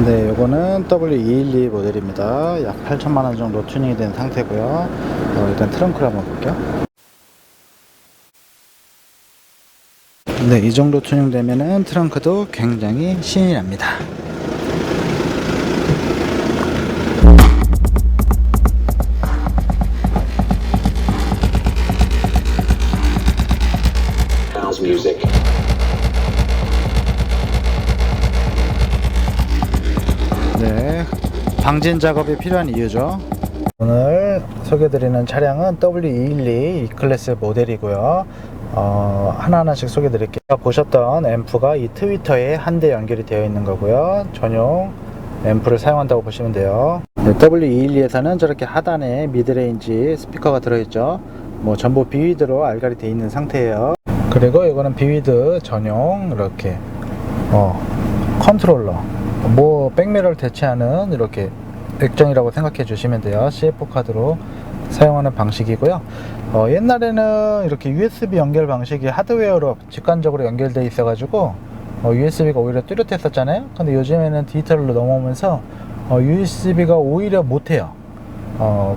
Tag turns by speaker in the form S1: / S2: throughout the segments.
S1: 네, 요거는 W212 모델입니다. 약 8천만원 정도 튜닝이 된 상태고요. 일단 트렁크를 한번 볼게요. 네, 이 정도 튜닝되면은 트렁크도 굉장히 신이 납니다. 네, 방진 작업이 필요한 이유죠. 오늘 소개드리는 차량은 W212 E클래스 모델이고요. 하나하나씩 소개드릴게요. 보셨던 앰프가 이 트위터에 한 대 연결이 되어 있는 거고요. 전용 앰프를 사용한다고 보시면 돼요. 네, W212에서는 저렇게 하단에 미드레인지 스피커가 들어있죠. 뭐 전부 비위드로 알갈이 되어 있는 상태예요. 그리고 이거는 비위드 전용 이렇게 컨트롤러, 뭐 백미러를 대체하는 이렇게 액정이라고 생각해 주시면 돼요. CF 카드로 사용하는 방식이고요. 옛날에는 이렇게 USB 연결 방식이 하드웨어로 직관적으로 연결되어 있어 가지고 USB가 오히려 뚜렷했었잖아요. 근데 요즘에는 디지털로 넘어오면서 USB가 오히려 못해요.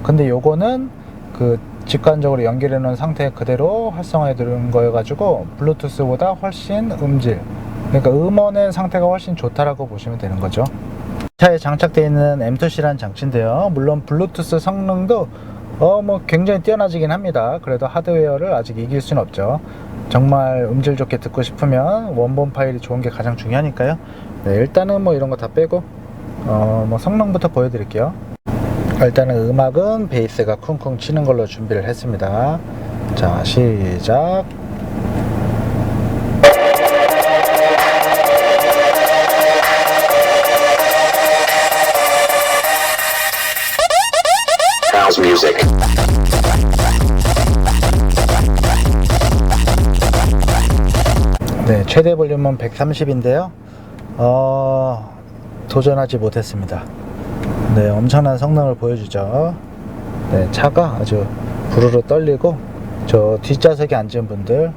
S1: 근데 요거는 그 직관적으로 연결해 놓은 상태 그대로 활성화해 두는 거여 가지고 블루투스보다 훨씬 음질, 그러니까 음원의 상태가 훨씬 좋다라고 보시면 되는 거죠. 차에 장착되어 있는 M2C라는 장치인데요. 물론 블루투스 성능도 뭐 굉장히 뛰어나지긴 합니다. 그래도 하드웨어를 아직 이길 수는 없죠. 정말 음질 좋게 듣고 싶으면 원본 파일이 좋은 게 가장 중요하니까요. 네, 일단은 뭐 이런 거 다 빼고 뭐 성능부터 보여드릴게요. 일단은 음악은 베이스가 쿵쿵 치는 걸로 준비를 했습니다. 자, 시작. Music. 네, 최대 볼륨은 130인데요. 도전하지 못했습니다. 네, 엄청난 성능을 보여주죠. 네, 차가 아주 부르르 떨리고, 저 뒷좌석에 앉은 분들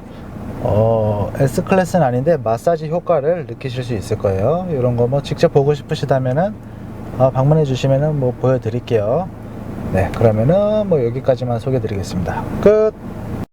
S1: S클래스는 아닌데 마사지 효과를 느끼실 수 있을 거예요. 이런 거 뭐 직접 보고 싶으시다면은 방문해 주시면은 뭐 보여드릴게요. 네, 그러면은 뭐 여기까지만 소개해 드리겠습니다. 끝.